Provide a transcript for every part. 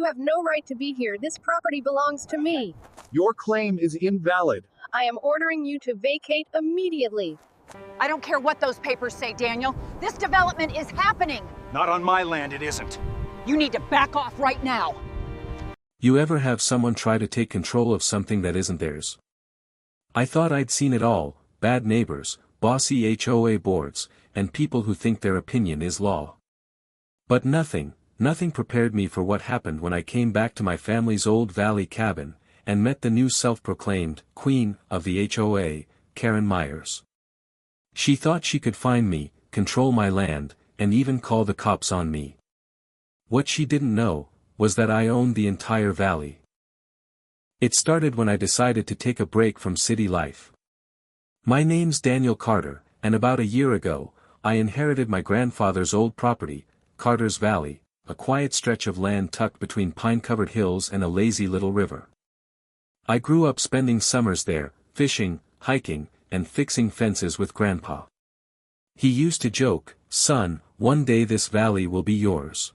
You have no right to be here. This property belongs to me. Your claim is invalid. I am ordering you to vacate immediately. I don't care what those papers say, Daniel. This development is happening. Not on my land, it isn't. You need to back off right now. You ever have someone try to take control of something that isn't theirs? I thought I'd seen it all: bad neighbors, bossy HOA boards, and people who think their opinion is law. But nothing prepared me for what happened when I came back to my family's old valley cabin, and met the new self-proclaimed queen of the HOA, Karen Myers. She thought she could find me, control my land, and even call the cops on me. What she didn't know was that I owned the entire valley. It started when I decided to take a break from city life. My name's Daniel Carter, and about a year ago, I inherited my grandfather's old property, Carter's Valley, a quiet stretch of land tucked between pine-covered hills and a lazy little river. I grew up spending summers there, fishing, hiking, and fixing fences with Grandpa. He used to joke, "Son, one day this valley will be yours.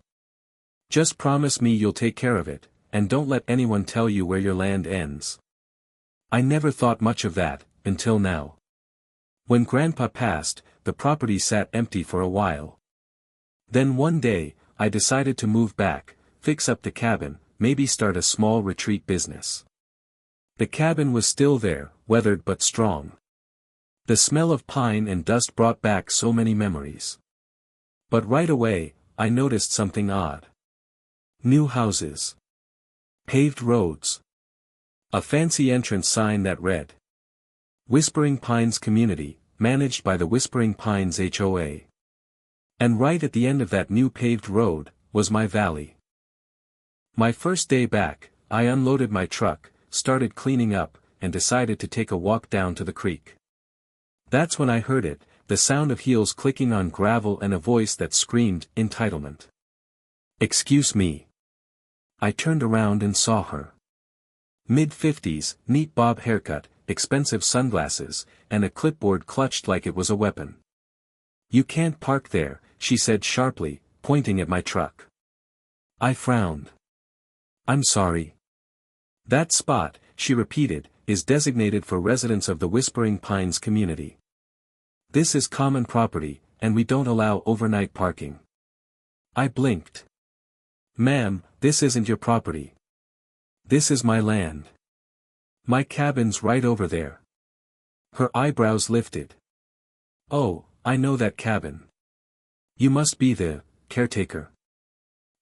Just promise me you'll take care of it, and don't let anyone tell you where your land ends." I never thought much of that, until now. When Grandpa passed, the property sat empty for a while. Then one day, I decided to move back, fix up the cabin, maybe start a small retreat business. The cabin was still there, weathered but strong. The smell of pine and dust brought back so many memories. But right away, I noticed something odd. New houses. Paved roads. A fancy entrance sign that read, Whispering Pines Community, managed by the Whispering Pines HOA. And right at the end of that new paved road, was my valley. My first day back, I unloaded my truck, started cleaning up, and decided to take a walk down to the creek. That's when I heard it, the sound of heels clicking on gravel and a voice that screamed, entitlement. "Excuse me." I turned around and saw her. Mid-50s, neat bob haircut, expensive sunglasses, and a clipboard clutched like it was a weapon. "You can't park there," she said sharply, pointing at my truck. I frowned. "I'm sorry." "That spot," she repeated, "is designated for residents of the Whispering Pines community. This is common property, and we don't allow overnight parking." I blinked. "Ma'am, this isn't your property. This is my land. My cabin's right over there." Her eyebrows lifted. "Oh, I know that cabin. You must be the caretaker."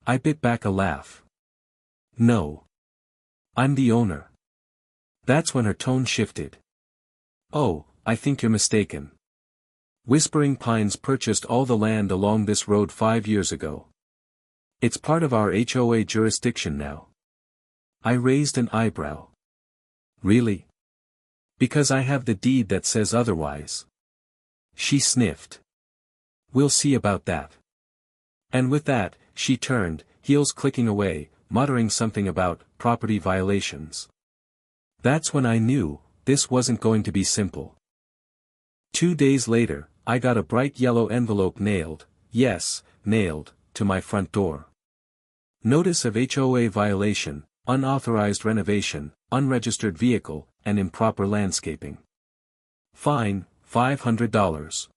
I bit back a laugh. "No. I'm the owner." That's when her tone shifted. "Oh, I think you're mistaken. Whispering Pines purchased all the land along this road 5 years ago. It's part of our HOA jurisdiction now." I raised an eyebrow. "Really?" "Because I have the deed that says otherwise." She sniffed. "We'll see about that." And with that, she turned, heels clicking away, muttering something about property violations. That's when I knew, this wasn't going to be simple. 2 days later, I got a bright yellow envelope nailed, yes, nailed, to my front door. Notice of HOA violation, unauthorized renovation, unregistered vehicle, and improper landscaping. Fine, $500.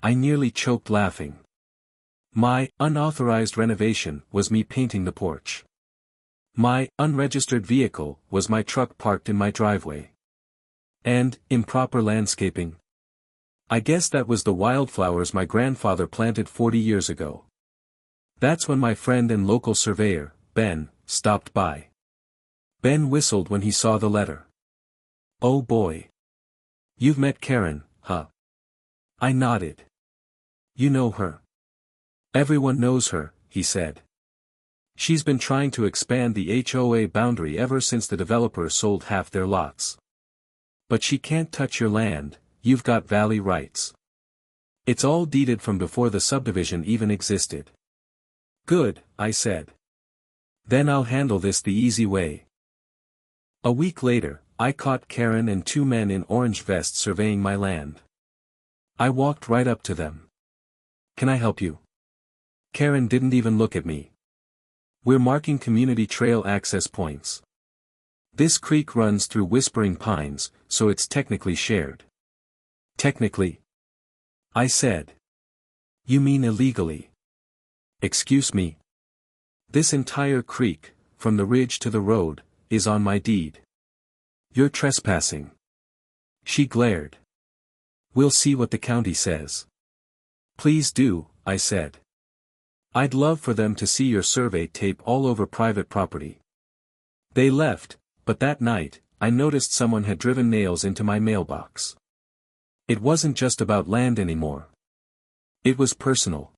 I nearly choked laughing. My unauthorized renovation was me painting the porch. My unregistered vehicle was my truck parked in my driveway. And improper landscaping. I guess that was the wildflowers my grandfather planted 40 years ago. That's when my friend and local surveyor, Ben, stopped by. Ben whistled when he saw the letter. "Oh boy. You've met Karen, huh?" I nodded. "You know her?" "Everyone knows her," he said. "She's been trying to expand the HOA boundary ever since the developer sold half their lots. But she can't touch your land, you've got valley rights. It's all deeded from before the subdivision even existed." "Good," I said. "Then I'll handle this the easy way." A week later, I caught Karen and 2 men in orange vests surveying my land. I walked right up to them. "Can I help you?" Karen didn't even look at me. We're marking community trail access points. This creek runs through Whispering Pines, so it's technically shared. Technically? I said. You mean illegally? Excuse me. This entire creek, from the ridge to the road, is on my deed. You're trespassing. She glared. We'll see what the county says. Please do, I said. I'd love for them to see your survey tape all over private property. They left, but that night, I noticed someone had driven nails into my mailbox. It wasn't just about land anymore. It was personal.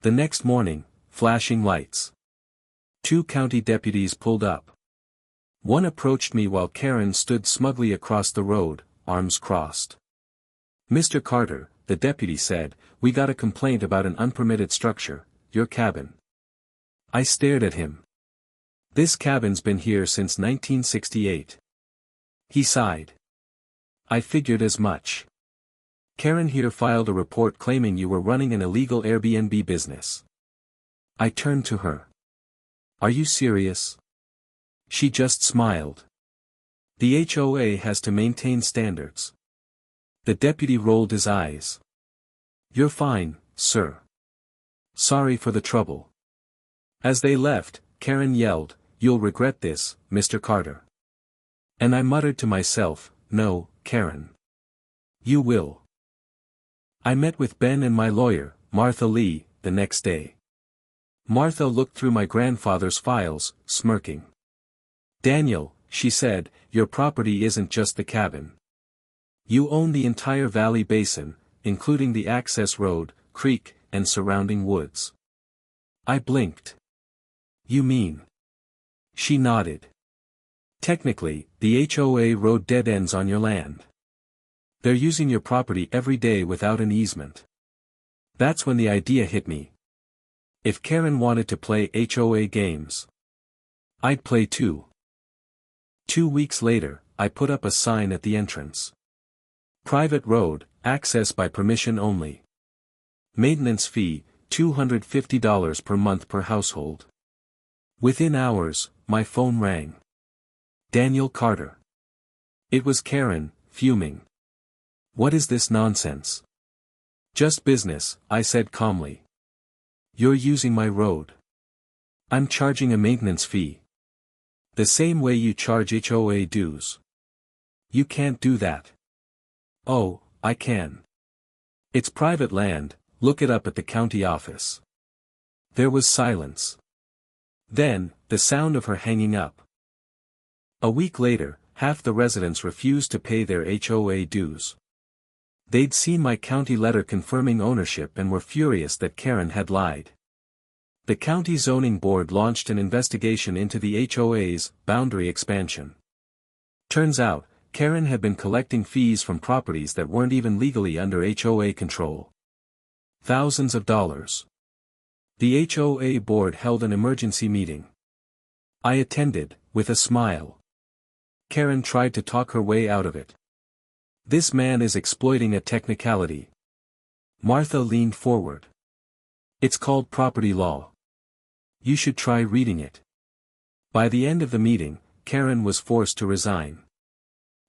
The next morning, flashing lights. 2 county deputies pulled up. One approached me while Karen stood smugly across the road, arms crossed. Mr. Carter, the deputy said, we got a complaint about an unpermitted structure, your cabin. I stared at him. This cabin's been here since 1968. He sighed. I figured as much. Karen here filed a report claiming you were running an illegal Airbnb business. I turned to her. Are you serious? She just smiled. The HOA has to maintain standards. The deputy rolled his eyes. You're fine, sir. Sorry for the trouble. As they left, Karen yelled, You'll regret this, Mr. Carter. And I muttered to myself, No, Karen. You will. I met with Ben and my lawyer, Martha Lee, the next day. Martha looked through my grandfather's files, smirking. Daniel, she said, your property isn't just the cabin. You own the entire valley basin, including the access road, creek, and surrounding woods. I blinked. You mean? She nodded. Technically, the HOA road dead ends on your land. They're using your property every day without an easement. That's when the idea hit me. If Karen wanted to play HOA games, I'd play too. 2 weeks later, I put up a sign at the entrance. Private road, access by permission only. Maintenance fee, $250 per month per household. Within hours, my phone rang. Daniel Carter. It was Karen, fuming. What is this nonsense? Just business, I said calmly. You're using my road. I'm charging a maintenance fee. The same way you charge HOA dues. You can't do that. Oh, I can. It's private land, look it up at the county office. There was silence. Then, the sound of her hanging up. A week later, half the residents refused to pay their HOA dues. They'd seen my county letter confirming ownership and were furious that Karen had lied. The county zoning board launched an investigation into the HOA's boundary expansion. Turns out, Karen had been collecting fees from properties that weren't even legally under HOA control. Thousands of dollars. The HOA board held an emergency meeting. I attended, with a smile. Karen tried to talk her way out of it. This man is exploiting a technicality. Martha leaned forward. It's called property law. You should try reading it. By the end of the meeting, Karen was forced to resign.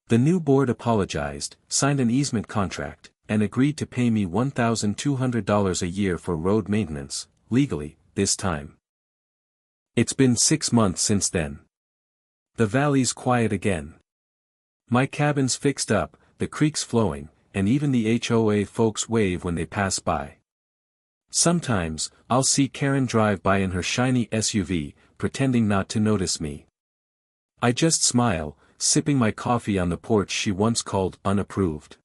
The new board apologized, signed an easement contract, and agreed to pay me $1,200 a year for road maintenance, legally, this time. It's been 6 months since then. The valley's quiet again. My cabin's fixed up, the creek's flowing, and even the HOA folks wave when they pass by. Sometimes, I'll see Karen drive by in her shiny SUV, pretending not to notice me. I just smile, sipping my coffee on the porch she once called unapproved.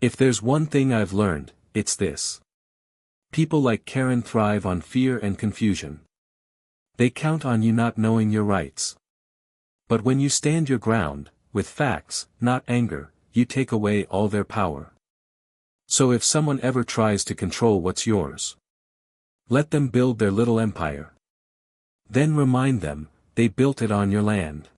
If there's one thing I've learned, it's this. People like Karen thrive on fear and confusion. They count on you not knowing your rights. But when you stand your ground, with facts, not anger, you take away all their power. So if someone ever tries to control what's yours, let them build their little empire. Then remind them, they built it on your land.